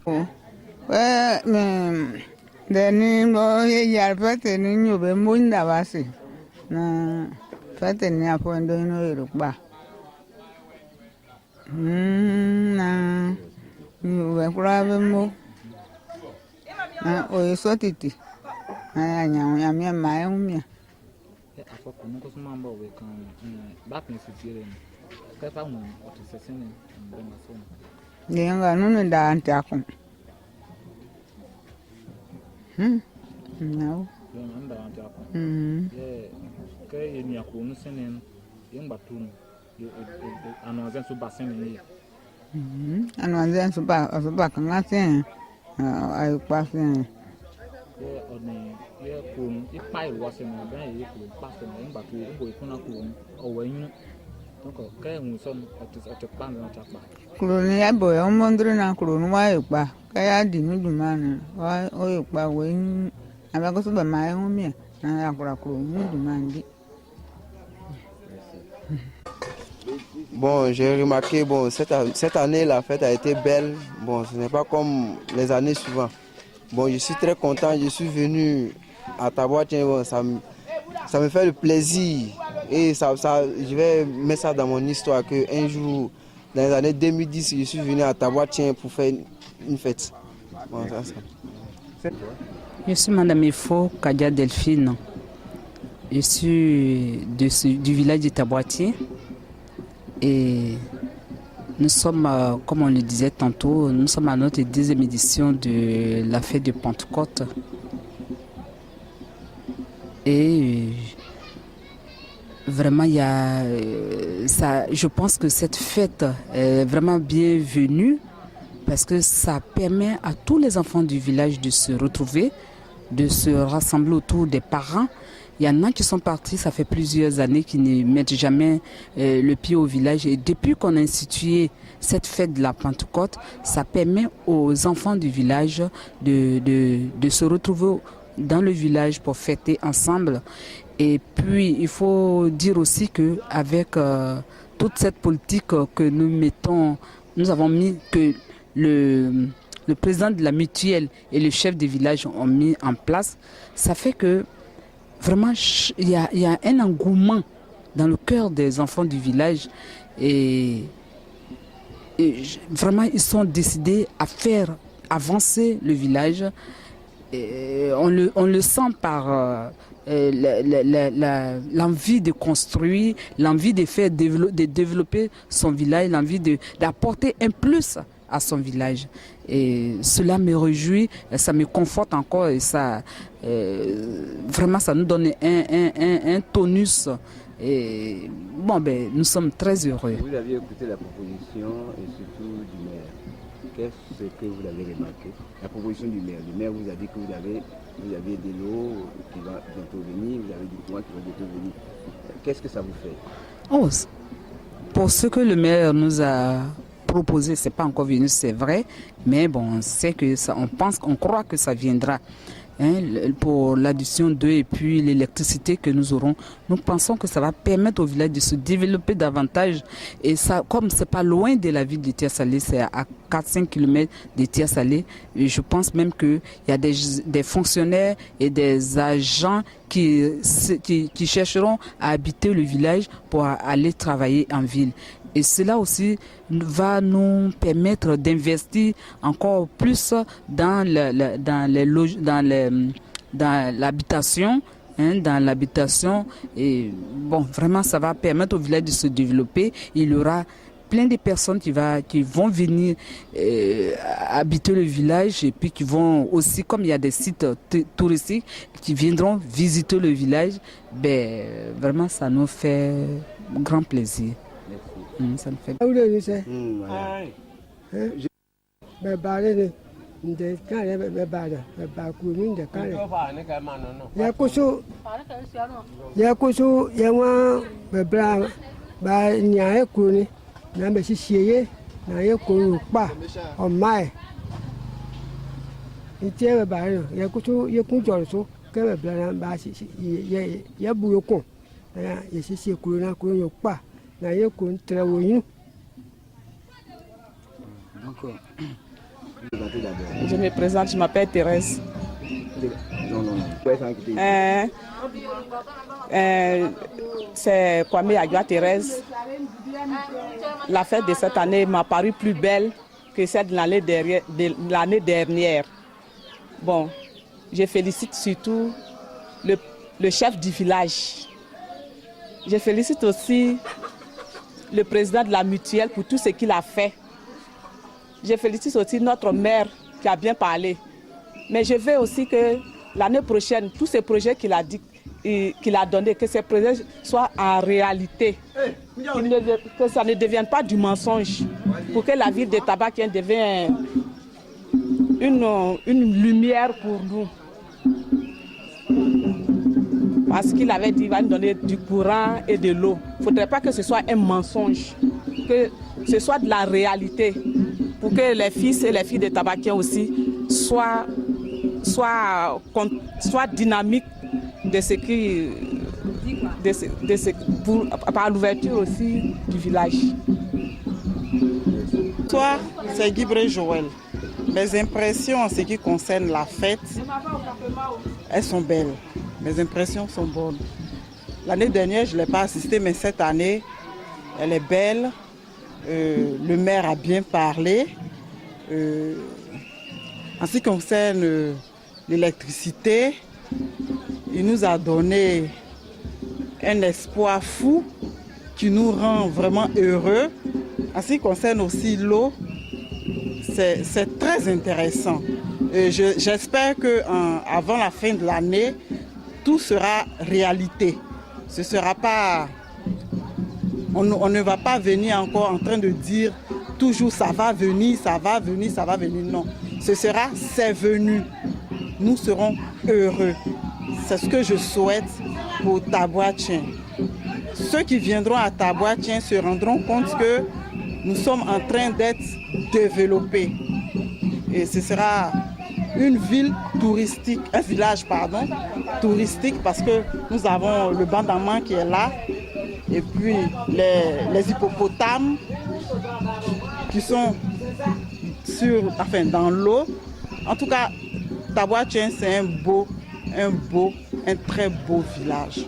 Oh, Deni mo yar pete ni nyube munda basi na pete ni apondo ino irukba na nyube kurabe mo na oyesotiti na nyamya mae umya afoko nunca se mamba we kan batin sitire ka pa mo otisesene mbema sona yenga nunu da antakum no yo nanda anta ko ye ke ye ni akunu senen ye mbatunu anonzen so basen ni anwanzen suba kangasen ay pasen ye oni ye kun ipa iwose na ben ye kun pasen ni mbatu ye bo ikuna kun owenyu donc ke un son otepan na chapa kuruni ya boy omondre na kuruni wa ipa kaya dinu dumana wa o ipa we abago suba mae umya na akura kuruni dumandi. Bon, j'ai remarqué, bon, cette année, la fête a été belle. Bon, ce n'est pas comme les années suivantes. Bon, je suis très content, je suis venu à Taboatien, bon, ça me fait le plaisir. Et je vais mettre ça dans mon histoire qu'un jour, dans les années 2010, je suis venu à Taboatien pour faire une fête. Bon, ça. Je suis Madame Efo Kadia Delphine. Je suis du village de Taboatier. Et nous sommes, comme on le disait tantôt, nous sommes à notre 10e édition de la fête de Pentecôte. Et vraiment, je pense que cette fête est vraiment bienvenue parce que ça permet à tous les enfants du village de se retrouver, de se rassembler autour des parents. Il y en a qui sont partis, ça fait plusieurs années, qui ne mettent jamais le pied au village. Et depuis qu'on a institué cette fête de la Pentecôte, ça permet aux enfants du village de se retrouver dans le village pour fêter ensemble. Et puis, il faut dire aussi qu'avec toute cette politique que nous mettons, nous avons mis que le président de la mutuelle et le chef du village ont mis en place, ça fait que vraiment, il y a un engouement dans le cœur des enfants du village et vraiment, ils sont décidés à faire avancer le village. Et on le sent par l'envie de construire, l'envie de développer son village, l'envie d'apporter un plus à son village. Et cela me réjouit, ça me conforte encore et ça, vraiment, ça nous donne un tonus. Et bon, nous sommes très heureux. Vous avez écouté la proposition et surtout du maire. Qu'est-ce que vous avez remarqué? La proposition du maire. Le maire vous a dit que vous avez de l'eau qui va bientôt venir, vous avez du courant qui va bientôt venir. Qu'est-ce que ça vous fait? Oh, pour ce que le maire nous a proposé, c'est pas encore venu, c'est vrai, mais bon, on sait que ça, on croit que ça viendra. Pour l'addition d'eau et puis l'électricité que nous aurons, nous pensons que ça va permettre au village de se développer davantage. Et ça, comme c'est pas loin de la ville de Tia-Salé, c'est à 4-5 km de Tia-Salé, je pense même qu'il y a des fonctionnaires et des agents qui chercheront à habiter le village pour aller travailler en ville. Et cela aussi va nous permettre d'investir encore plus dans l'habitation. Dans l'habitation. Et bon, vraiment, ça va permettre au village de se développer. Il y aura plein de personnes qui vont venir habiter le village et puis qui vont aussi, comme il y a des sites touristiques, qui viendront visiter le village. Vraiment, ça nous fait grand plaisir. Ça me fait. Donc, Présentez d'abord. Je me présente, je m'appelle Thérèse. Non. Ouais, ça a quitté. C'est Kwame Adjoa Thérèse. La fête de cette année m'a paru plus belle que celle de l'année dernière. Bon, je félicite surtout le chef du village. Je félicite aussi le président de la mutuelle pour tout ce qu'il a fait. Je félicite aussi notre maire qui a bien parlé. Mais je veux aussi que l'année prochaine, tous ces projets qu'il a dit, qu'il a donné, que ces projets soient en réalité, que ça ne devienne pas du mensonge, pour que la ville de Tabac-Kien devienne une lumière pour nous. Parce qu'il avait dit qu'il va nous donner du courant et de l'eau. Il ne faudrait pas que ce soit un mensonge, que ce soit de la réalité, pour que les fils et les filles de Tabac-Kien aussi soient dynamiques par l'ouverture aussi du village. Bonsoir, c'est Guibré Joël. Mes impressions en ce qui concerne la fête, elles sont belles. Mes impressions sont bonnes. L'année dernière, je ne l'ai pas assistée, mais cette année, elle est belle. Le maire a bien parlé. En ce qui concerne l'électricité, il nous a donné un espoir fou qui nous rend vraiment heureux. En ce qui concerne aussi l'eau, c'est très intéressant. J'espère qu'avant la fin de l'année, tout sera réalité. Ce sera pas, on ne va pas venir encore en train de dire toujours ça va venir, ça va venir, ça va venir. Non, ce sera c'est venu. Nous serons heureux. C'est ce que je souhaite pour Taboua-Tchien. Ceux qui viendront à Taboua-Tchien se rendront compte que nous sommes en train d'être développés. Et ce sera une ville touristique, un village, pardon, touristique, parce que nous avons le Bandama qui est là, et puis les hippopotames qui sont dans l'eau. En tout cas, Taboua-Tchien, c'est un très beau village.